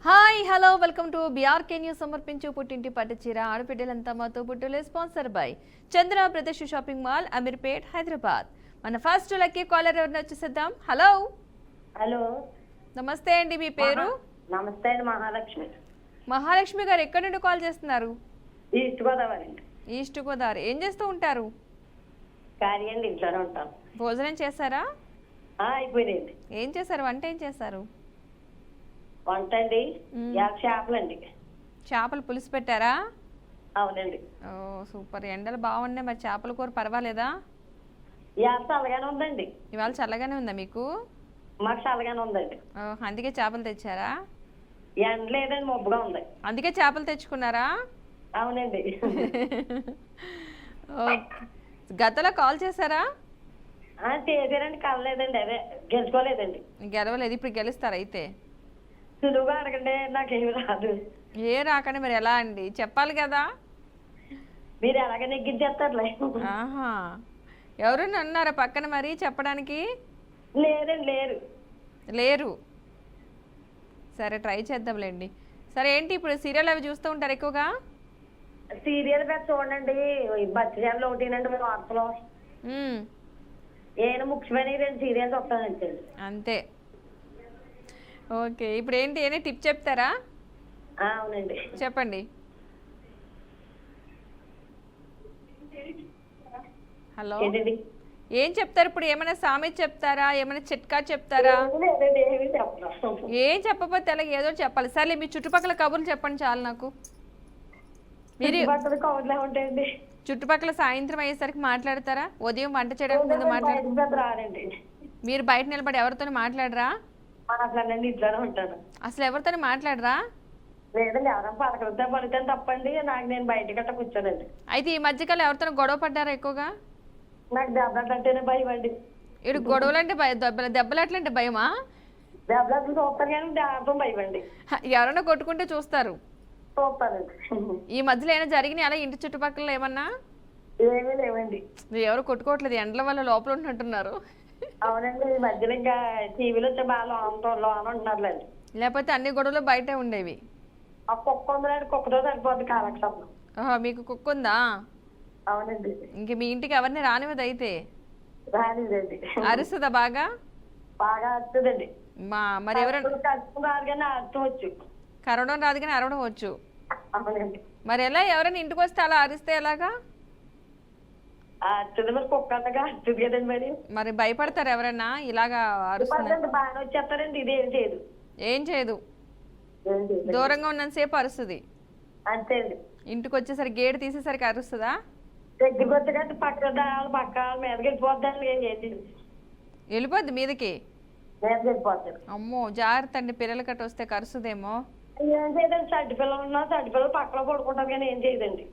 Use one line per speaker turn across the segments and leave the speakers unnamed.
Hi hello welcome to BRK news. సమర్పించు పుట్టింటి పట్టుచీర ఆడపిడ్డలంతా మాతో పుట్టులే. Sponsor by Chandra brothers shopping mall, Ameerpet, Hyderabad. మన ఫస్ట్ లక్కీ కాలర్ ఎవరిని వచ్చేసేద్దాం. హలో
హలో
నమస్తే అండి, మీ పేరు?
నమస్తే అండి, మహాలక్ష్మి.
మహాలక్ష్మి గారు ఎక్కడి నుండి కాల్ చేస్తున్నారు?
ఈస్ట్ గోదావరి అండి.
ఈస్ట్ గోదావరి. ఏం చేస్తూ ఉంటారు?
ఖాళీ అండి, ఇంట్లోనే ఉంటాం.
భోజనం చేశారా?
అయిపోయిందండి.
ఏం చేశారు? వంట ఏం చేశారు?
వంట అండి చేపలండి.
చేపల పులుసు పెట్టారా?
అవునండి.
ఓ సూపర్. ఎండలు బాగున్నాయి, మరి చేపల కూర పర్వాలేదా?
చల్లగానే ఉందండి.
ఇవాళ చల్లగానే ఉందా మీకు?
మాకు చల్లగానే ఉందండి.
అందుకే చేపలు తెచ్చారా?
ఎండ లేదండి, మబ్బుగా ఉంది.
అందుకే చేపలు తెచ్చుకున్నారా?
అవునండి.
గతంలో కాల్ చేశారా?
చేశారండి, కలలేదండి. అదే గెలుచుకోలేదండి.
గెలవలేదు. ఇప్పుడు గెలుస్తారు అయితే.
సులువుగా అడగండి, నాకేమి రాదు.
ఏ రాకండి మరి ఎలా అండి, చెప్పాలి కదా.
మీరు ఎలాగ నెగ్గించేస్తారులే.
ఆహా, ఎవరైనా ఉన్నారా పక్కన మరి చెప్పడానికి?
లేదండి, లేరు.
లేరు. సరే ట్రై చేద్దాంలేండి. సరే ఏంటి ఇప్పుడు సీరియల్ అవి చూస్తూ ఉంటారు ఎక్కువగా?
సీరియల్ పెద్ద చూడండి. బచ్చజాలు ఒకటేనండి వార్తలో. ఏమైనా ముఖ్యమైన 2 సీరియల్స్ వస్తానండి.
అంతే. ఓకే, ఇప్పుడు ఏంటి ఏమైనా టిప్ చెప్తారా?
అవునండి,
చెప్పండి. హలో, ఏం చెప్తారు ఇప్పుడు? ఏమైనా సామెత చెప్తారా? ఏమైనా చిట్కా చెప్తారా? ఏం చెప్పకపోతే అలాగే ఏదో చెప్పాలి. సరే మీ చుట్టుపక్కల కబుర్లు చెప్పండి చాలు నాకు. మీరు చుట్టుపక్కల సాయంత్రం అయ్యేసరికి మాట్లాడతారా? ఉదయం వంట చేయడానికి ముందు మాట్లాడతారా? మీరు బయట నిలబడి ఎవరితో మాట్లాడరా? అసలు ఎవరితో మాట్లాడరా?
లేదండి, ఎవరైనా పలకరితే పలితే తప్పండి. నాకు నేను బయట గట్ట కూర్చోనండి.
అయితే ఈ మధ్యకాలం ఎవరితో గొడవ పడ్డారా ఎక్కువగా?
నాకు దెబ్బలంటేనే భయం అండి.
ఇటు గొడవలు అంటే దెబ్బలు అంటే భయమా?
దెబ్బలు చూస్తారు కానీ దాంతో భయం అండి.
ఎవరైనా కొట్టుకుంటే చూస్తారు?
చూస్తానండి.
ఈ మధ్యలో ఏమైనా జరిగినాయి అలా ఇంటి చుట్టుపక్కల ఏమన్నా?
ఏమీ లేవండి.
ఎవరు కొట్టుకోవట్లేదు, ఎండల వల్ల లోపల ఉంటున్నారు.
అవునండి, ఈ మధ్యలో ఇంకా టీవీలో వచ్చే బాగా లోన ఉంటున్నారులేండి.
లేకపోతే అన్ని గొడవలు బయటే ఉండేవి.
ఆ కుక్క ఉందండి, కుక్కతో సరిపోద్ది కాలక్షేపం.
మీకు కుక్క ఉందా?
అవునండి.
ఇంక మీ ఇంటికి ఎవరిని రానివ్వదు అయితే?
రానిదండి.
అరుస్తుందా బాగా?
బాగా అరుస్తుందండి.
మరి ఎవరైనా
రాదు కానీ అర్థవచ్చు.
కరవడం రాదు కానీ అరవడం వచ్చు.
అవునండి.
మరి ఎలా? ఎవరైనా ఇంటికి వస్తే అలా అరిస్తే ఎలాగా?
అరుస్తుంది మరి, కుక్క అంతగా అరుస్తుంది కదండి.
మరి భయపడతారు ఎవరైనా ఇలాగా అరుస్తుంది?
బాగా వచ్చేస్తారండి. ఇది ఏం చేయదు.
ఏం చేయదు, దూరంగా ఉన్నంతసేపు అరుస్తుంది
అంతే అండి.
ఇంటికి వచ్చేసరికి గేట్ తీసేసరికి అరుస్తుందా?
దగ్గరికి వచ్చే పక్క మీదకి వెళ్ళిపోద్దండి. ఏం చేయదు,
వెళ్ళిపోద్ది మీదకి.
మీదకి వెళ్ళిపోతాడు.
అమ్మో జాగ్రత్త అండి, పిల్లలు కట్ట వస్తే కరుస్తుందేమో.
ఏం చేయదండి, చడ్డి పిల్లలు ఉన్నా చడ్డి పిల్లలు పక్కలో పడుకుంటారు కానీ ఏం చేయదండి.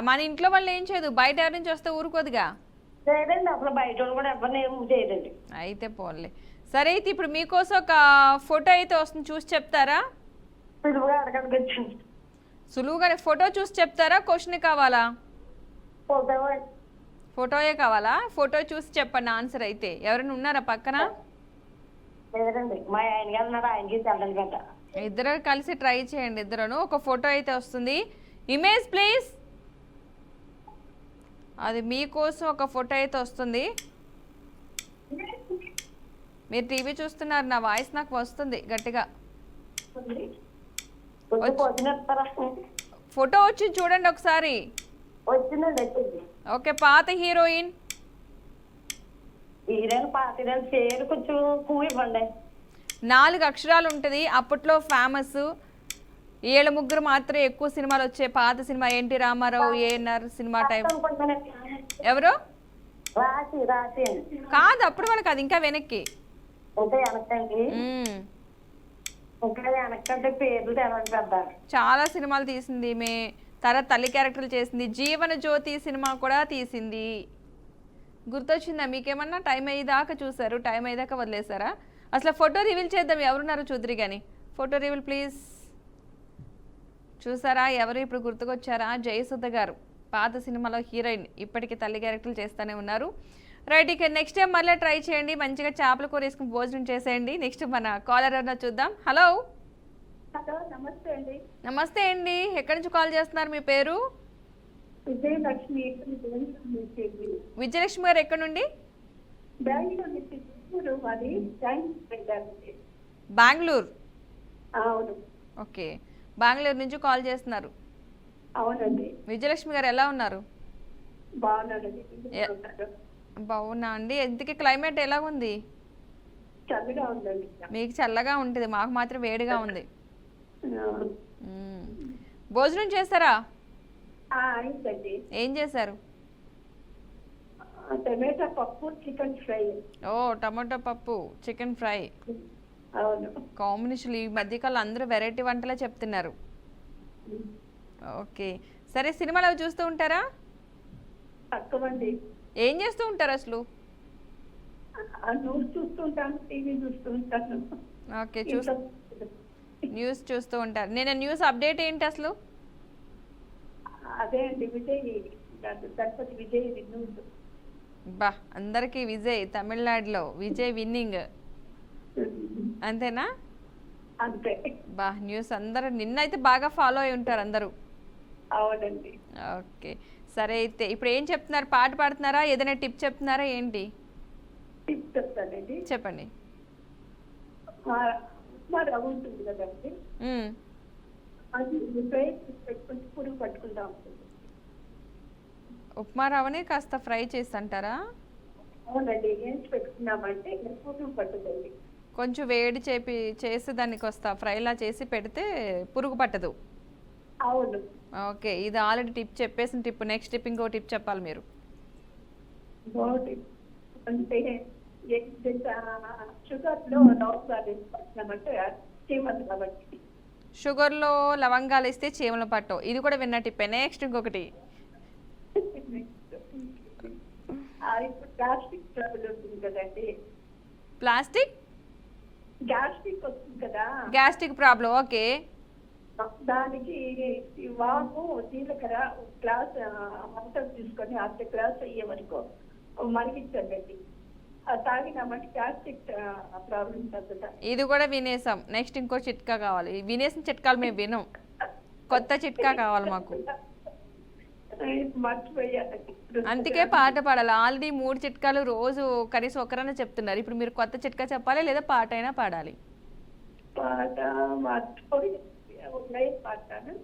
మన ఇంట్లో వాళ్ళు ఏం చేయదు, బయట ఎవరి నుంచి వస్తే ఊరుకోదుగా.
లేదండి, అసలు బయట కూడా ఎవరిని ఏం చేయదండి.
అయితే పోన్లే. సరే అయితే ఇప్పుడు మీకోసం ఒక ఫోటో అయితే వస్తుంది, చూసి చెప్తారా?
సులువుగా అడగడానికి వచ్చింది.
సులువుగానే ఫోటో చూసి చెప్తారా? క్వశ్చన్ కావాలా? ఫోటోయే కావాలా? ఫోటో చూసి చెప్పండి ఆన్సర్. అయితే ఎవరైనా ఉన్నారా పక్కన?
లేదండి, మా ఆయన గారు ఉన్నారు, ఆయనకి తెల్లని కదా.
ఇద్దరు కలిసి ట్రై చేయండి. ఇద్దరును ఒక ఫోటో అయితే వస్తుంది. Image please. అది మీకోసం ఒక ఫోటో అయితే వస్తుంది. మీరు టీవీ చూస్తున్నారు, నా వాయిస్ నాకు వస్తుంది గట్టిగా. ఫోటో వచ్చి చూడండి ఒకసారి. ఓకే, పాత హీరోయిన్.
పాత పేరు కొంచెం పువ్వు ఇవ్వండి.
4 అక్షరాలు ఉంటుంది. అప్పట్లో ఫేమస్. 7 ముగ్గురు మాత్రం ఎక్కువ సినిమాలు వచ్చే పాత cinema. NT Rama Rao, ANR cinema time. ఎవరు? కాదు, అప్పుడు వాళ్ళకి అది ఇంకా వెనక్కి. చాలా సినిమాలు తీసింది ఈమె. తర్వాత తల్లి క్యారెక్టర్లు చేసింది. జీవన జ్యోతి సినిమా కూడా తీసింది. గుర్తొచ్చిందా మీకేమన్నా? టైం అయ్యేదాకా చూసారు, టైం అయ్యేదాకా వదిలేసారా? అసలు ఫోటో రివీల్ చేద్దాం, ఎవరున్నారో చూద్దరు కానీ. Photo reveal please. చూసారా ఎవరు ఇప్పుడు గుర్తుకొచ్చారా? జయసుధ గారు, పాత సినిమాలో హీరోయిన్. ఇప్పటికీ తల్లి క్యారెక్టర్లు చేస్తూనే ఉన్నారు. రైట్, ఇక నెక్స్ట్ టైం మళ్ళీ ట్రై చేయండి. మంచిగా చేపల కూర వేసుకుని భోజనం చేసేయండి. నెక్స్ట్ మన కాలర్ ఎవరన్నా చూద్దాం. హలో
హలో నమస్తే అండి.
నమస్తే అండి, ఎక్కడి నుంచి కాల్ చేస్తున్నారు? మీ పేరు?
విజయలక్ష్మి
విజయలక్ష్మి గారు ఎక్కడి నుండి?
బెంగళూరు నుంచి చిత్తూరు అది
బెంగళూరు.
అవును
ఓకే, బెంగళూరు నుంచి కాల్ చేస్తున్నారు.
అవునండి.
విజయలక్ష్మి గారు ఎలా ఉన్నారు?
బాగున్నానండి.
బాగున్నా అండి. ఎందుకు క్లైమేట్ ఎలా ఉంది?
చల్లగా ఉందండి.
మీకు చల్లగా ఉంటుంది, మాకు మాత్రం వేడిగా ఉంది.
ఆ,
భోజనం చేస్తారా?
అయిందండి.
ఏం చేశారు?
టమాటా పప్పు చికెన్ ఫ్రై.
ఓ, టమాటో పప్పు చికెన్ ఫ్రై.
అవును.
కాంబినేషన్ ఈ మధ్యకాలం అందరూ వెరైటీ వంటలే చెప్తున్నారు. ఓకే, సరే. సినిమాలు అవి చూస్తూ ఉంటారా?
తక్కువండి.
ఏం చేస్తూ ఉంటారు అసలు?
న్యూస్ చూస్తుంటాను, టీవీ చూస్తుంటాను.
ఓకే, న్యూస్ చూస్తూ ఉంటారు. నేను న్యూస్ అప్డేట్ ఏంటి అసలు?
అదే అండి, విజయ్ గణపతి విజయ్ న్యూస్.
బా, అందరికీ విజయ్, తమిళనాడులో విజయ్ విన్నింగ్ అంతేనా?
అంతే.
బా, న్యూస్ అందరూ నిన్నైతే బాగా ఫాలో అయి ఉంటారు అందరూ.
అవునండి.
ఓకే, సరే. అయితే ఇప్పుడు ఏం చెప్తున్నారు? పాట పాడుతున్నారా? ఏదైనా టిప్ చెప్తున్నారా ఏంటి?
టిప్ చెప్తానండి.
చెప్పండి.
ఉప్మా రవ్వ ఉంటుంది కదండి, అది పెట్టుకుంటే పురుగు పట్టుకుంటా ఉంటుంది.
ఉప్మా రవ్వని కాస్త ఫ్రై చేసి అంటారా?
అవునండి, ఏంచి పెట్టుకున్నామంటే పురుగు పట్టుతుంది.
కొంచెం వేడి చేసి దానికి వస్తా ఫ్రైలా చేసి పెడితే పురుగు పట్టదు.
అవును.
ఓకే, ఇది ఆల్రెడీ టిప్ చెప్పేసిన టిప్. నెక్స్ట్ టిప్ ఇంకో టిప్ చెప్పాలి మీరు.
అంటే షుగర్ లో లవంగాలు వేసుకుంటున్నామంటే చీమలు కాబట్టి.
షుగర్లో లవంగాలు ఇస్తే చీమలు పట్టవు, ఇది కూడా విన్న టిప్పే. నెక్స్ట్ ఇంకొకటి.
ఇప్పుడు గ్యాస్ట్రిక్ ట్రబుల్ ఉంటుంది కదండి. గ్యాస్ట్రిక్ వస్తుంది కదా.
Gastric problem. ఓకే,
దానికి ఈ వాము జీలకర్ర గ్లాస్ వాటర్ తీసుకొని అర్ధ గ్లాస్ అయ్యే వరకు మరిగించండి. తాగినామంటే గ్యాస్ట్రిక్ ప్రాబ్లం తగ్గుతా.
ఇది కూడా వినేసాం. నెక్స్ట్ ఇంకో చిట్కా కావాలి. వినేసిన చిట్కాలు మేము వినం, కొత్త చిట్కా కావాలి మాకు.
మర్చిపోయాను.
అందుకే పాట పాడాలి. ఆల్రెడీ 3 చిట్కాలు రోజు కనీసం ఒకరైనా చెప్తున్నారు. ఇప్పుడు మీరు కొత్త చిట్కా చెప్పాలి, లేదా పాట అయినా పాడాలి.
పాట పాడతాను.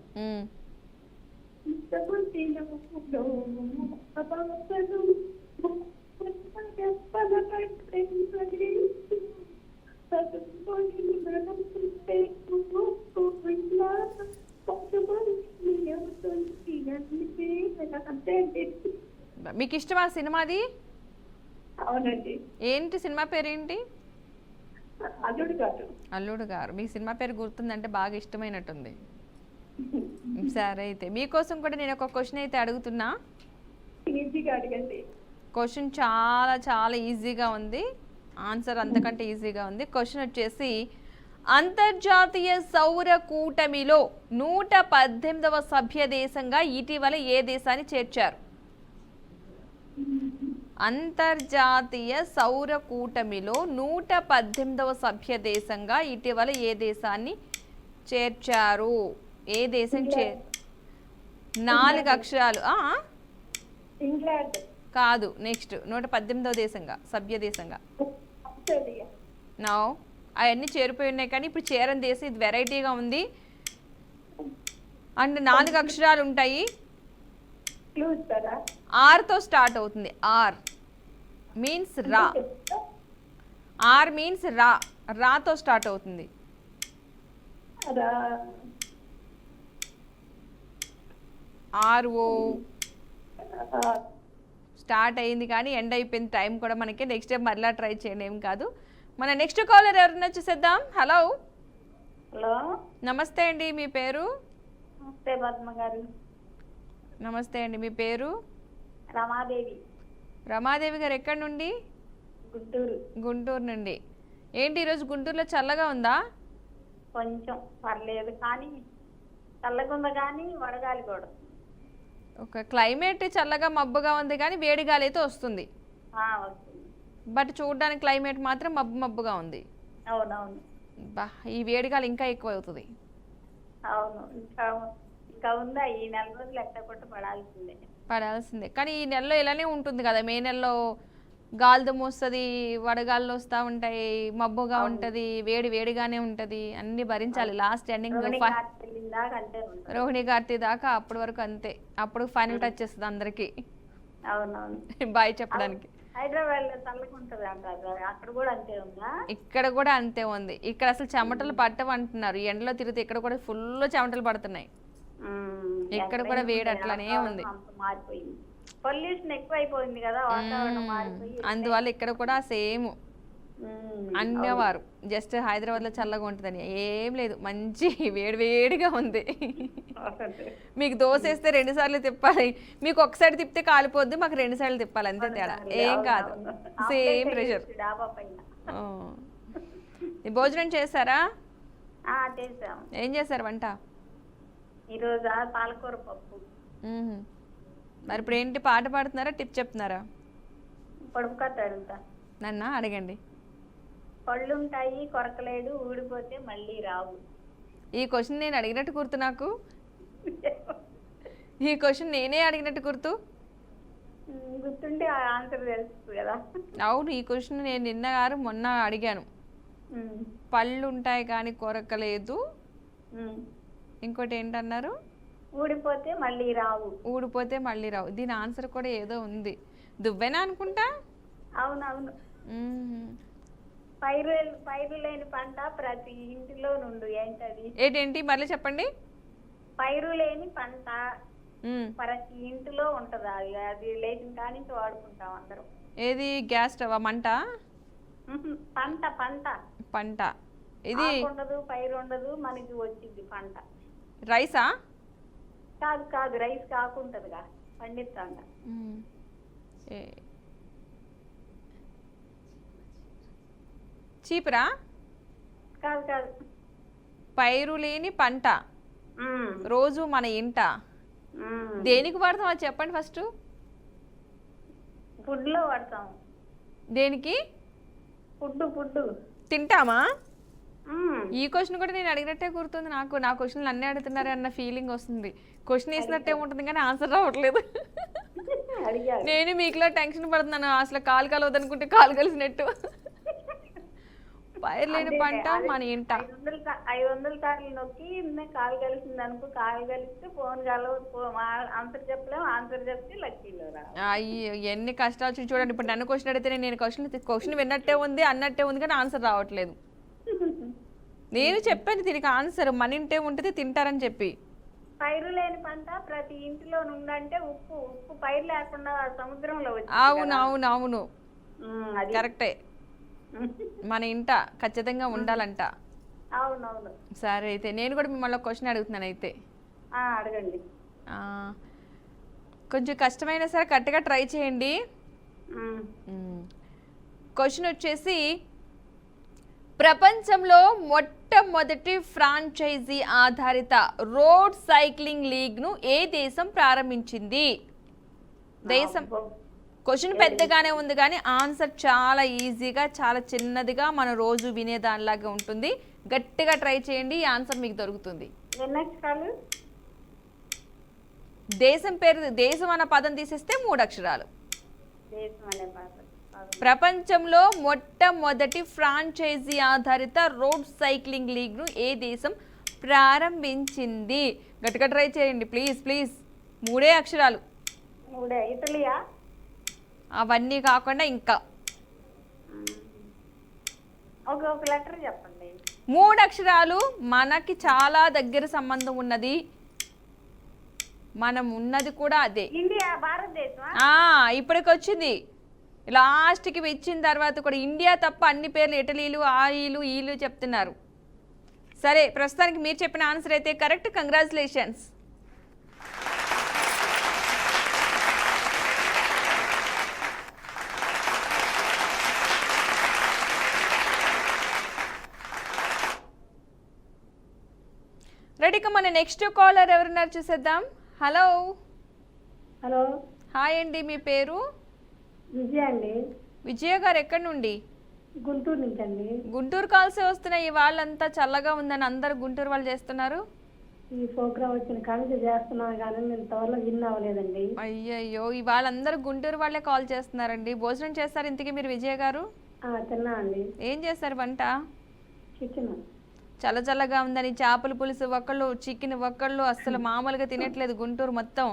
మీకు ఇష్టమా సినిమాది?
అవునండి.
ఏంటి సినిమా పేరేంటి?
అల్లుడు గారు.
అల్లుడు గారు. మీకు సినిమా పేరు గుర్తుందంటే బాగా ఇష్టమైనట్టుంది. సరే, అయితే మీకోసం కూడా నేను ఒక క్వశ్చన్ అయితే అడుగుతున్నా.
ఈజీగా అడగండి.
క్వశ్చన్ చాలా చాలా ఈజీగా ఉంది, ఆన్సర్ అంతకంటే ఈజీగా ఉంది. క్వశ్చన్ వచ్చేసి, అంతర్జాతీయ సౌర కూటమిలో 118వ సభ్య దేశంగా ఇటీవల ఏ దేశాన్ని చేర్చారు? అంతర్జాతీయ సౌర కూటమిలో 118వ సభ్య దేశంగా ఇటీవల ఏ దేశాన్ని చేర్చారు? ఏ దేశం 4 అక్షరాలు.
ఇంగ్లాండ్
కాదు, నెక్స్ట్ 118వ దేశంగా, సభ్య దేశంగా. నో, అవన్నీ చేరిపోయి ఉన్నాయి, కానీ ఇప్పుడు చేరని దేశం. ఇది వెరైటీగా ఉంది అండ్ 4 అక్షరాలు ఉంటాయి. ఆర్తో స్టార్ట్ అవుతుంది. ఆర్ మీన్స్ రా. ఆర్ మీన్స్ రా, రాతో స్టార్ట్ అవుతుంది. ఆర్ఓ స్టార్ట్ అయింది కానీ ఎండ్ అయిపోయింది. టైం కూడా మనకి. నెక్స్ట్ టైం మరలా ట్రై చేయండి, ఏం కాదు. మన నెక్స్ట్ కాలర్ ఎవరన్నా చూసేద్దాం. హలో.
హలో,
నమస్తే అండి, మీ పేరు?
నమస్తే పద్మ గారు.
నమస్తే అండి, మీ పేరు?
రమాదేవి.
రమాదేవి గారు ఎక్కడి నుండి?
గుంటూరు.
గుంటూరు నుండి. ఏంటి ఈరోజు గుంటూరులో చల్లగా ఉందా?
కొంచెం పర్లేదు, కానీ చల్లగా ఉంది, కానీ వడగాలి కూడా.
ఒక క్లైమేట్ చల్లగా మబ్బుగా ఉంది, కానీ వేడి గాలి అయితే వస్తుంది. బట్ చూడడానికి క్లైమేట్ మాత్రం మబ్బుగా ఉంది.
అవునవును.
బా, ఈ వేడి గాలి ఇంకా ఎక్కువ అవుతుంది.
అవును. ఇంకా ఇంకా ఉందా ఈ నెల రోజులు ఎట్ట కొట్ట పడాల్సిందే.
పడాల్సిందే. కానీ ఈ నెలలో ఇలానే ఉంటుంది కదా, మే నెలలో గాలిదుమ్మ వస్తుంది, వడగాళ్ళు వస్తూ ఉంటాయి, మబ్బుగా
అవును.
ఉంటుంది, వేడి వేడిగానే ఉంటుంది, అన్నీ భరించాలి. లాస్ట్ ఎండింగ్
రోహిణి కార్తీ వెళ్ళిందాక అంతే ఉంటుంది.
రోహిణి కార్తీ దాకా అప్పటి వరకు అంతే. అప్పుడు ఫైనల్ టచ్ చేస్తుంది అందరికి
అవునవును.
బాయ్ చెప్పడానికి.
హైదరాబాద్ లో చల్లగా ఉంటది అంటారు, అక్కడ కూడా అంతే ఉందా?
ఇక్కడ కూడా అంతే ఉంది. ఇక్కడ అసలు చెమటలు పట్టవంటున్నారు, ఎండలో తిరిగితే ఇక్కడ కూడా ఫుల్ చెమటలు పడుతున్నాయి. ఇక్కడ కూడా వేడి అట్లానే ఉంది,
మారిపోయింది. పొల్యూషన్ ఎక్కువ అయిపోయింది కదా, వాతావరణం మారిపోయి.
అందువల్ల ఇక్కడ కూడా సేమ్ అన్నవారు జస్ట్ హైదరాబాద్ లో చల్లగా ఉంటుందని ఏం లేదు, మంచి వేడి వేడిగా ఉంది. మీకు దోశ వేస్తే 2 సార్లు తిప్పాలి, మీకు ఒకసారి తిప్పితే కాలిపోద్ది, మాకు 2 సార్లు తిప్పాలి, అంతే తేడా, ఏం కాదు, సేమ్ ప్రెషర్. భోజనం చేశారా? ఏం చేశారు వంట?
ఈరోజు పాలకూర పప్పు.
మరి ఇప్పుడు ఏంటి, పాట పాడుతున్నారా, టిప్ చెప్తున్నారా?
పొడుపు కథ అడుగుతా.
నన్ను అడగండి.
పళ్ళుంటాయి కొరకలేడు, ఊడిపోతే మళ్ళీ రావు.
ఈ క్వశ్చన్ నేను అడిగినట్టు గుర్తు నాకు, ఈ క్వశ్చన్ నేనే అడిగినట్టు గుర్తు.
గుర్తుంటే ఆన్సర్ తెలుస్తుంది కదా.
అవును, ఈ క్వశ్చన్ నేను మొన్న అడిగాను. పళ్ళు ఉంటాయి కానీ కొరకలేదు, ఇంకోటి ఏంటన్నారు?
ఊడిపోతే మళ్ళీ రావు.
ఊడిపోతే మళ్ళీ రావు. దీని ఆన్సర్ కూడా ఏదో ఉంది, దువ్వెనా అనుకుంటా.
అవునవును. పైరు లేని పంట ప్రతి ఇంటిలో నుండు, ఏంటది?
ఏంటి మళ్ళీ చెప్పండి.
పైరు లేని పంట ప్రతి ఇంటిలో ఉంటది, అది లేచిన కానించి వాడుకుంటాం అందరం.
ఏది, గ్యాస్ స్టవ్? మంట?
పంట పంట
పంట. ఇది
ఉండదు, పైరు ఉండదు, మనకి వచ్చింది పంట.
రైసా?
కాదు కాదు, రైస్ కాకుంటదిగా, పండిస్తాంట.
చీపురా?
కాదు కాదు.
పైరు లేని పంట, రోజు మన ఇంట. దేనికి వాడతాం అది చెప్పండి ఫస్ట్.
ఫుడ్ లో వాడతాం.
దేనికి?
Food food.
తింటామా? ఈ క్వశ్చన్ కూడా నేను అడిగినట్టే గుర్తుంది నాకు. నా క్వశ్చన్లు అన్నీ అడుగుతున్నారే అన్న ఫీలింగ్ వస్తుంది. క్వశ్చన్ వేసినట్టే ఉంటుంది కానీ ఆన్సర్ రావట్లేదు. నేను మీకులా టెన్షన్ పడుతున్నాను, అసలు కాలు కలవదనుకుంటే కాలు కలిసినట్టు. పైరు లేని పంట మన ఇంట.
500 సార్లు నొక్కి కాలు కలిసింది అనుకో, కాలు కలిస్తే ఫోన్ కలవదు, ఆన్సర్ చెప్పలేము, ఆన్సర్ చెప్తే లక్కీలో రా.
అయ్యో, ఎన్ని కష్టాలు చూడండి. ఇప్పుడు నన్ను క్వశ్చన్ అడిగితే నేను క్వశ్చన్ విన్నట్టే ఉంది, అన్నట్టే ఉంది కానీ ఆన్సర్ రావట్లేదు. నేను చెప్పాను దీనికి ఆన్సర్, మన ఇంటే ఉంటుంది తింటారని చెప్పి.
పైరు లేని పంట ప్రతి ఇంటిలో నుండంటే ఉప్పు. ఉప్పు పైరు లేకుండా సముద్రంలో వచ్చింది.
అవును అవును అవును, కరెక్టే. మన ఇంట ఖచ్చితంగా ఉండాలంట.
అవునవును.
సరే, అయితే నేను కూడా మిమ్మల్ని క్వశ్చన్ అడుగుతున్నాను. అయితే
అడగండి.
కొంచెం కష్టమైనా సరే కరెక్ట్గా ట్రై చేయండి. క్వశ్చన్ వచ్చేసి, ప్రపంచంలో మొట్టమొదటి ఫ్రాంచైజీ ఆధారిత రోడ్ సైక్లింగ్ లీగ్ను ఏ దేశం ప్రారంభించింది? దేశం క్వశ్చన్ పెద్దగానే ఉంది కానీ ఆన్సర్ చాలా ఈజీగా, చాలా చిన్నదిగా, మనం రోజు వినేదానిలాగా ఉంటుంది. గట్టిగా ట్రై చేయండి, ఈ ఆన్సర్ మీకు దొరుకుతుంది. దేశం పేరు, దేశం అన్న పదం తీసేస్తే 3 అక్షరాలు. ప్రపంచంలో మొట్టమొదటి ఫ్రాంచైజీ ఆధారిత రోడ్ సైక్లింగ్ లీగ్ను ఏ దేశం ప్రారంభించింది? గట్టిగా ట్రై చేయండి ప్లీజ్ ప్లీజ్. 3 అక్షరాలు.
ఇటలీయా?
అవన్నీ కాకుండా ఇంకా
ఒక లెటర్ చెప్పండి.
3 అక్షరాలు, మనకి చాలా దగ్గర సంబంధం ఉన్నది, మనం ఉన్నది కూడా అదే.
ఇండియా, భారతదేశం.
ఇప్పటికి వచ్చింది లాస్ట్కి ఇచ్చిన తర్వాత కూడా ఇండియా తప్ప అన్ని పేర్లు ఇటలీలు, ఆయిలు, ఈలు చెప్తున్నారు. సరే, ప్రస్తుతానికి మీరు చెప్పిన ఆన్సర్ అయితే కరెక్ట్. కంగ్రాచులేషన్స్. రెడీగా మన నెక్స్ట్ కాలర్ ఎవరున్నారు చూసేద్దాం. హలో.
హలో,
హాయ్ అండి, మీ పేరు?
విజయ అండి.
విజయ గారు ఎక్కడి నుండి?
గుంటూరు నుంచి అండి.
గుంటూరు కాల్సే వస్తున్నాయి. వాళ్ళంతా చల్లగా ఉందని అందరు గుంటూరు వాళ్ళు చేస్తున్నారు.
ఈ ప్రోగ్రామ్ వచ్చిన కానీ చేస్తున్నాను కానీ నేను ఇంతవరకు విన్ అవ్వలేదండి.
అయ్యయ్యో, ఇవాళ అందరూ గుంటూరు వాళ్ళే కాల్ చేస్తున్నారండి. భోజనం చేస్తారు ఇంతకీ మీరు విజయ గారు?
తిన్నా అండి.
ఏం చేస్తారు వంట?
చికెన్.
చల్ల చల్లగా ఉందని చేపల పులుసు ఒకళ్ళు, చికెన్ ఒకళ్ళు, అస్సలు మామూలుగా తినట్లేదు గుంటూరు మొత్తం.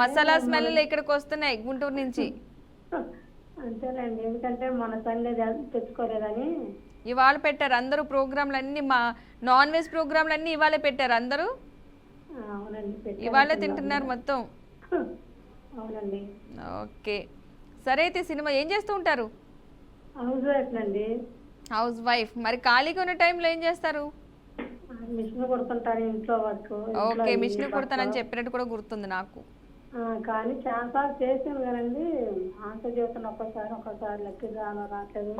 మసాలా స్మెల్ ఇక్కడికి వస్తున్నాయి గుంటూరు నుంచి.
అంతేనండి, ఎందుకంటే మన సండే తెచ్చుకోలేదని.
ఇవాళ పెట్టారు అందరూ ప్రోగ్రాంలన్నీ, మా నాన్ వెజ్ ప్రోగ్రాంలన్నీ ఇవాళ పెట్టారు అందరూ.
అవునండి,
ఇవాళ తింటున్నారు మొత్తం.
అవునండి.
ఓకే, సరే అయితే సినిమా ఏం చేస్తూ ఉంటారు?
హౌస్ వైఫ్ అండి.
House wife. మరి ఖాళీగా ఉన్న టైంలో ఏం చేస్తారు?
మిషన్ కుడుతుంటాను ఇంట్లో వర్క్.
ఓకే, మిషన్ కుడతానని చెప్పినట్టు కూడా గుర్తుంది నాకు.
కానీ చాలాసార్లు చేసాను కదండి, ఆన్సర్ చేస్తాను. ఒక్కోసారి లెక్క రావట్లేదు,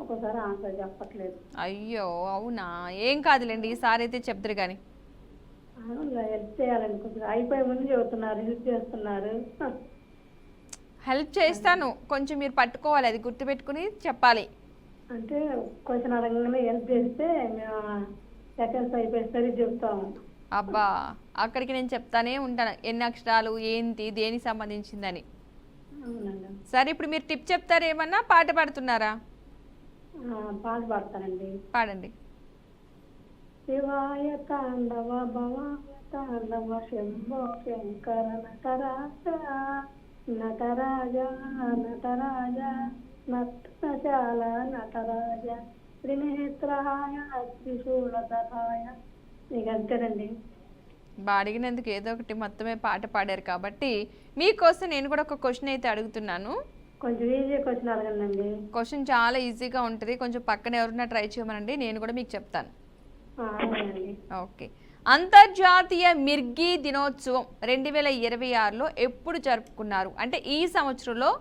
ఒక్కోసారి ఆన్సర్ చెప్పట్లేదు.
అయ్యో అవునా, ఏం కాదులేండి, ఈసారి అయితే చెప్తారు కానీ.
హెల్ప్ చేయాలండి, కొంచెం అయిపోయే ముందు చెబుతున్నారు, హెల్ప్ చేస్తున్నారు.
హెల్ప్ చేస్తాను, కొంచెం మీరు పట్టుకోవాలి, అది గుర్తుపెట్టుకుని చెప్పాలి.
అంటే క్వశ్చన్ అడగగానే హెల్ప్ చేస్తే మేము సెకండ్స్ అయిపోయేసరికి చెప్తాము.
అబ్బా, అక్కడికి నేను చెప్తానే ఉంటాను ఎన్ని అక్షరాలు ఏంటి దేనికి సంబంధించిందని.
అవునండి.
సరే, ఇప్పుడు మీరు టిప్ చెప్తారు, ఏమన్నా పాట పాడుతున్నారా?
పాట పాడతానండి.
పాడండి.
శివాయ తాండవ భవాయ తాండవ శంభో శంకర నటరాజ నటరాజ నటరాజ నటశాల నటరాజ త్రినేత్రాయ త్రిశూలధరాయ. ఇక అంతేనండి.
అడిగినందుకు ఏదో ఒకటి మొత్తమే పాట పాడారు కాబట్టి మీకోసం నేను కూడా ఒక క్వశ్చన్ అయితే అడుగుతున్నాను.
కొంచెం ఈజీ క్వశ్చన్ అడగండి.
క్వశ్చన్ చాలా ఈజీగా ఉంటుంది, కొంచెం పక్కన ఎవరైనా ట్రై చేయమనండి, నేను కూడా మీకు చెప్తాను. ఓకే, అంతర్జాతీయ మిర్గి దినోత్సవం 2026లో ఎప్పుడు జరుపుకున్నారు? అంటే ఈ సంవత్సరంలో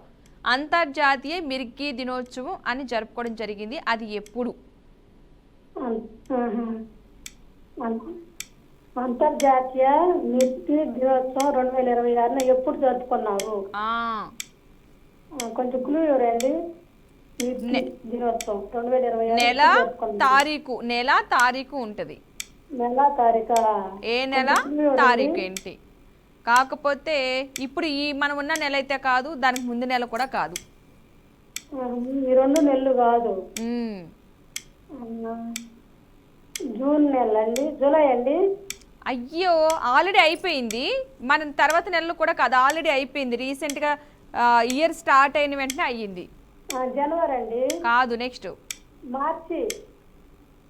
అంతర్జాతీయ మిర్గి దినోత్సవం అని జరుపుకోవడం జరిగింది, అది ఎప్పుడు?
అంతర్జాతీయ మిర్గి దినోత్సవం 2026లో ఎప్పుడు జరుపుకున్నారు? కొంచెం క్లూ ఎవరండి? దినోత్సవం 2026
నెల తారీఖు ఉంటది.
నెల తారీఖా?
ఏ నెల తారీఖు ఏంటి? కాకపోతే ఇప్పుడు ఈ మనం ఉన్న నెల అయితే కాదు, దానికి ముందు నెల కూడా కాదు.
ఈ 2 నెలలు కాదు. జూన్ నెల అండి, జూలై అండి.
అయ్యో, ఆల్రెడీ అయిపోయింది. మన తర్వాత నెలలు కూడా కాదు, ఆల్రెడీ అయిపోయింది. రీసెంట్గా ఇయర్ స్టార్ట్ అయిన వెంటనే అయ్యింది.
జనవరి అండి.
కాదు, నెక్స్ట్
మార్చి.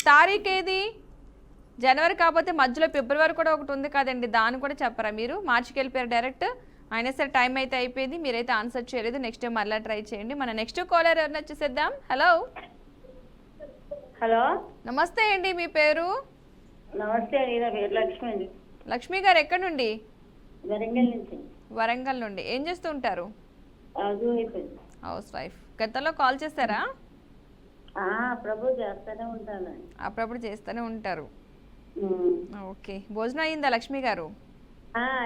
తారీఖు ఏది? జనవరి కాకపోతే మధ్యలో ఫిబ్రవరి కూడా ఒకటి ఉంది కదండి, దాన్ని కూడా చెప్పరా మీరు? మార్చికి వెళ్ళిపోయారు డైరెక్ట్. అయినా సరే టైం అయితే అయిపోయింది, మీరైతే ఆన్సర్ చేయలేదు. నెక్స్ట్ టైం మళ్ళీ ట్రై చేయండి. మన నెక్స్ట్ కాలర్ ఎవరిని వచ్చేసేద్దాం. హలో.
హలో,
నమస్తే అండి, మీ పేరు?
నమస్తే అండి, నా పేరు లక్ష్మి అండి.
లక్ష్మి గారు ఎక్కడి నుండి?
వరంగల్ నుంచి.
వరంగల్ నుండి. ఏం చేస్తూ ఉంటారు? House wife. గతంలో కాల్ చేస్తారా?
అప్పుడప్పుడు చేస్తూనే ఉంటాను.
అప్పుడప్పుడు చేస్తూనే ఉంటారు. ఓకే, భోజనం అయిందా లక్ష్మి గారు?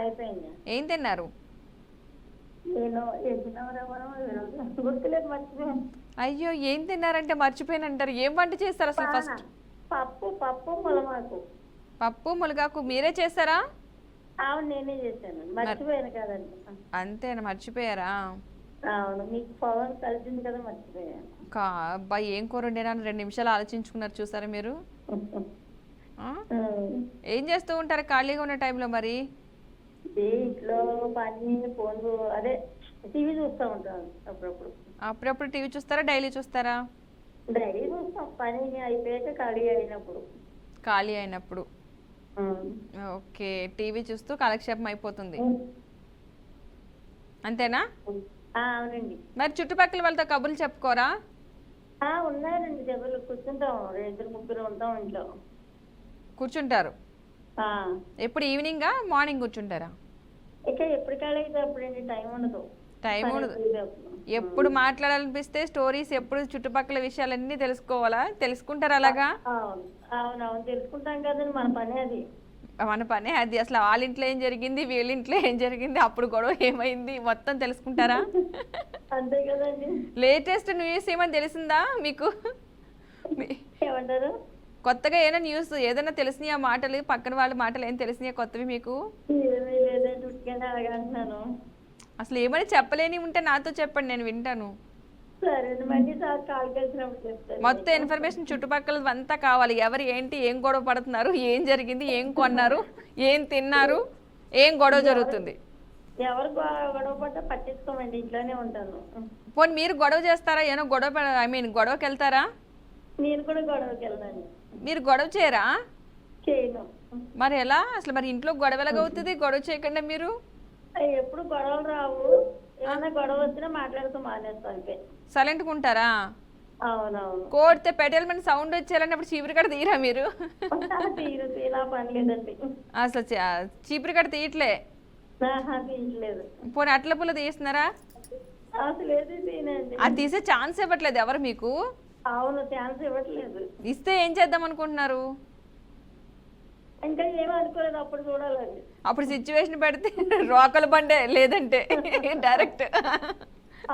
అయిపోయింది.
ఏం తిన్నారు? అయ్యో, ఏం తిన్నారంటే మర్చిపోయిన అంటారు. ఏం వంట చేస్తారు అసలు? ఫస్ట్
పప్పు ములగాకు.
పప్పు ములగాకు మీరే చేస్తారా?
నేనే చేశాను, మర్చిపోయాను కదండి.
అంతేనా, మర్చిపోయారా?
అవును, మీకు పవన్ కలిసింది కదా, మర్చిపోయాను.
అబ్బాయి, ఏం కూర వండినా 2 నిమిషాలు ఆలోచించుకున్నారు చూసారా మీరు? ఏం చేస్తూ ఉంటారు ఖాళీగా ఉన్న టైంలో? మరి
ఇంట్లో పని, ఫోన్, అదే టీవీ చూస్తూ ఉంటాను అప్పుడప్పుడు.
అప్పుడప్పుడు టీవీ చూస్తారా, డైలీ చూస్తారా?
డైలీ చూస్తాం, పని అయిపోయాక ఖాళీ అయినప్పుడు.
ఓకే, టీవీ చూస్తూ కాలక్షేపం అయిపోతుంది అంతేనా?
అవునండి.
మరి చుట్టుపక్కల వాళ్ళతో కబుర్లు చెప్పుకోరా?
ఉన్నారండి, జబ్బులు కూర్చుంటాం, 2-3 ఉంటాం ఇంట్లో.
కూర్చుంటారు? ఎప్పుడు ఈవినింగా మార్నింగ్ కూర్చుంటారా?
ఇక ఎప్పుడు ఖాళీ అప్పుడండి, టైం ఉండదు.
ఎప్పుడు మాట్లాడాలనిపిస్తే స్టోరీస్, ఎప్పుడు చుట్టుపక్కల విషయాలన్నీ తెలుసుకోవాలా? తెలుసుకుంటారు అలాగా?
అవునవును, తెలుసుకుంటాం కదండి, మన పని అది.
అసలు వాళ్ళ ఇంట్లో ఏం జరిగింది, వీళ్ళ ఇంట్లో ఏం జరిగింది, అప్పుడు గొడవ ఏమైంది, మొత్తం తెలుసుకుంటారా?
అంతే కదండి.
లేటెస్ట్ న్యూస్ ఏమని తెలిసిందా మీకు?
ఏమంటారు?
కొత్తగా ఏమైనా న్యూస్ ఏదైనా తెలిసినాయా మాటలు, పక్కన వాళ్ళ మాటలు ఏం తెలిసినాయా కొత్తవి మీకు?
ఏమీ లేదండి, ఉట్టిగానే అడగంటున్నాను.
అసలు ఏమైనా చెప్పలేని ఉంటే నాతో చెప్పండి, నేను వింటాను.
సరే మళ్ళీ సార్ కాల్ కలిసినప్పుడు చెప్తాను.
మొత్తం ఇన్ఫర్మేషన్ చుట్టుపక్కల అంతా కావాలి. ఎవరు ఏంటి, ఏం గొడవ పడుతున్నారు, ఏం జరిగింది, ఏం కొన్నారు, ఏం తిన్నారు, ఏం గొడవ జరుగుతుంది.
ఎవరు గొడవ పడ్డా పట్టించుకోమండి, ఇంట్లోనే ఉంటాను.
పోనీ మీరు గొడవ చేస్తారా? ఏమో గొడవ గొడవకి వెళ్తారా?
నేను కూడా గొడవకి వెళ్ళాను.
మీరు గొడవ చేయరా?
చేయను.
మరి ఎలా అసలు? మరి ఇంట్లో గొడవ ఎలాగవుతుంది గొడవ చేయకుండా మీరు?
ఎప్పుడు గొడవలు రావు, ఏమైనా గొడవ వచ్చినా మాట్లాడుతూ మానేస్తాను అంతే.
సైలెంట్గా ఉంటారా?
అవునవును.
కోడితే పెటల్మని సౌండ్ వచ్చేయాలంటే అప్పుడు చీపురు కట్ట తీయరా మీరు?
తీరు ఇలా పని లేదండి.
అసలు చీపురు కట్ట తీయట్లే?
తీయట్లేదు.
పోనీ అట్ల పుల్ల తీస్తున్నారా?
అసలు ఏది తీయనండి.
అది తీసే ఛాన్స్ ఇవ్వట్లేదు ఎవరు మీకు?
అవును, ఛాన్స్ ఇవ్వట్లేదు.
ఇస్తే ఏం చేద్దాం అనుకుంటున్నారు?
ఇంకా ఏమీ అనుకోలేదు, అప్పుడు చూడాలండి.
అప్పుడు సిచ్యువేషన్ పెడితే రోకల బండే, లేదంటే డైరెక్ట్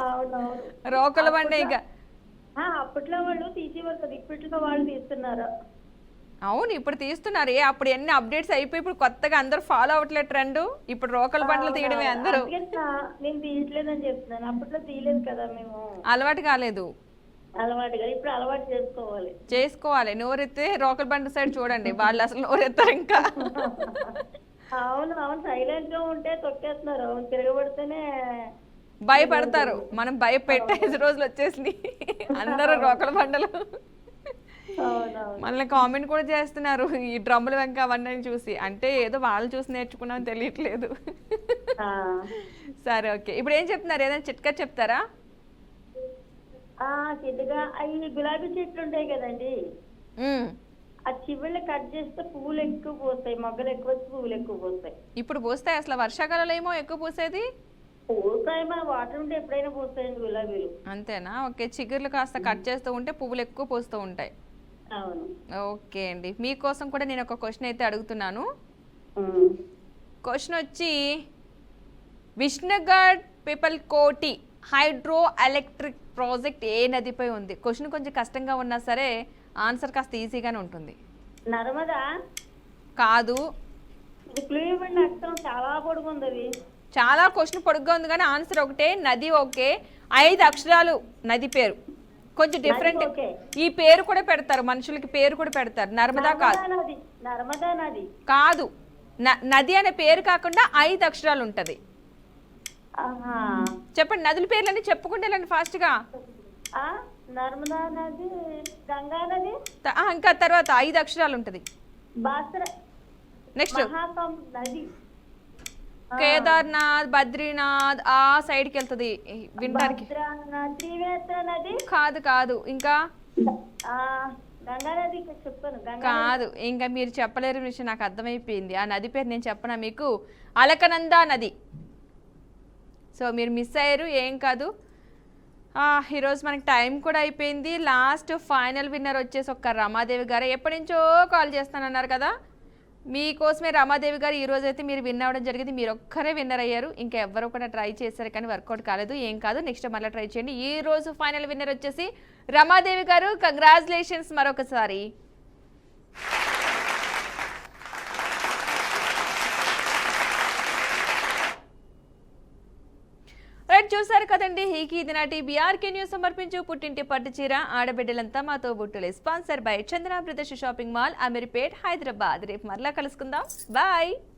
అవునవును.
రోకల బండే. ఇక
అప్పట్లో వాళ్ళు తీసేవారు కదా, ఇప్పట్లో వాళ్ళు తీస్తున్నారు.
అవును, ఇప్పుడు తీస్తున్నారు. అప్పుడు ఎన్ని అప్డేట్స్ అయిపోయి ఇప్పుడు కొత్తగా అందరూ ఫాలో అవ్వట్లేదు ట్రెండ్. ఇప్పుడు రోకల బండ్లు తీయడమే అందరూ.
నేను తీయట్లేదని చెప్తున్నాను, అప్పట్లో తీయలేదు కదా మేము.
అలవాటు కాలేదు.
అలవాటుగా ఇప్పుడు అలవాటు
చేసుకోవాలి. నోరెత్తే రోకల బండి సైడ్ చూడండి, వాళ్ళు అసలు నోరెత్తారు ఇంకా.
అవును అవును, సైలెంట్ గా ఉంటే తొక్కేస్తున్నారు, తిరగబడితేనే
భయపడతారు. మనం భయపెట్టే రోజులు వచ్చేసినాయి. అందరూ రోకల బండలు. మళ్ళీ కామెంట్ కూడా చేస్తున్నారు ఈ డ్రమ్ముల వెంక అవన్నీ చూసి. అంటే ఏదో వాళ్ళు చూసి నేర్చుకున్నాం తెలియట్లేదు. సరే ఓకే, ఇప్పుడు ఏం చెప్తున్నారు? ఏదైనా చిట్కా చెప్తారా?
చిన్నగా అవి గులాబీ చెట్లు ఉంటాయి కదండి, ఆ చివరిని కట్ చేస్తే పువ్వులు ఎక్కువ పోస్తాయి, మొగ్గలు ఎక్కువ వచ్చి పువ్వులు ఎక్కువ పోస్తాయి.
ఇప్పుడు పోస్తాయి? అసలు వర్షాకాలంలో ఏమో ఎక్కువ పూసేది.
పోస్తాయి, మన వాటర్ ఉంటే ఎప్పుడైనా పోస్తాయండి గులాబీలు.
అంతేనా? ఓకే, చిగుర్లు కాస్త కట్ చేస్తూ ఉంటే పువ్వులు ఎక్కువ పోస్తూ ఉంటాయి.
అవును.
ఓకే అండి, మీకోసం కూడా నేను ఒక క్వశ్చన్ అయితే అడుగుతున్నాను. క్వశ్చన్ వచ్చి, విష్ణుగఢ్ పిపల్కోటి హైడ్రో ఎలక్ట్రిక్ ప్రాజెక్ట్ ఏ నదిపై ఉంది? క్వశ్చన్ కొంచెం కష్టంగా ఉన్నా సరే ఆన్సర్ కాస్త ఈజీగానే ఉంటుంది.
నర్మదా
కాదు.
చాలా పొడుగుంది అది.
చాలా క్వశ్చన్ పొడుగ్గా ఉంది కానీ ఆన్సర్ ఒకటే, నది. ఓకే, 5 అక్షరాలు నది పేరు, కొంచెం డిఫరెంట్. ఈ పేరు కూడా పెడతారు, మనుషులకి పేరు కూడా పెడతారు. నర్మదా కాదు.
నర్మదా నది కాదు.
నది అనే పేరు కాకుండా 5 అక్షరాలు ఉంటది. చెప్పండి, నదుల పేర్లన్నీ చెప్పుకుంటే ఫాస్ట్ గా.
నర్మదా నది, గంగా నది,
ఇంకా తర్వాత 5 అక్షరాలు ఉంటది. నెక్స్ట్
నది,
కేదార్నాథ్, బద్రీనాథ్ ఆ సైడ్కి వెళ్తుంది వినడానికి. కాదు కాదు, ఇంకా కాదు, ఇంకా మీరు చెప్పలేరు విషయం నాకు అర్థమైపోయింది. ఆ నది పేరు నేను చెప్పనా మీకు? అలకనందా నది. సో మీరు మిస్ అయ్యారు, ఏం కాదు. ఈరోజు మనకి టైం కూడా అయిపోయింది. లాస్ట్ ఫైనల్ విన్నర్ వచ్చేసి ఒక్క రమాదేవి గారు. ఎప్పటి నుంచో కాల్ చేస్తానన్నారు కదా, మీకోసమే రమాదేవి గారు ఈరోజు అయితే మీరు విన్ అవ్వడం జరిగింది. మీరు ఒక్కరే విన్నర్ అయ్యారు, ఇంకా ఎవరో కూడా ట్రై చేశారు కానీ వర్కౌట్ కాలేదు. ఏం కాదు, నెక్స్ట్ మళ్ళీ ట్రై చేయండి. ఈ రోజు ఫైనల్ విన్నర్ వచ్చేసి రమాదేవి గారు. కంగ్రాచులేషన్స్ మరొకసారి. రైట్, చూసారు కదండి. ఇది నాటి బీఆర్కే న్యూస్ సమర్పించు పుట్టింటి పట్టు చీర ఆడబిడ్డలంతా మాతో బుట్టులే. Sponsor by Chandana brothers shopping mall, Ameerpet, Hyderabad. రేపు మరలా కలుసుకుందాం. బాయ్.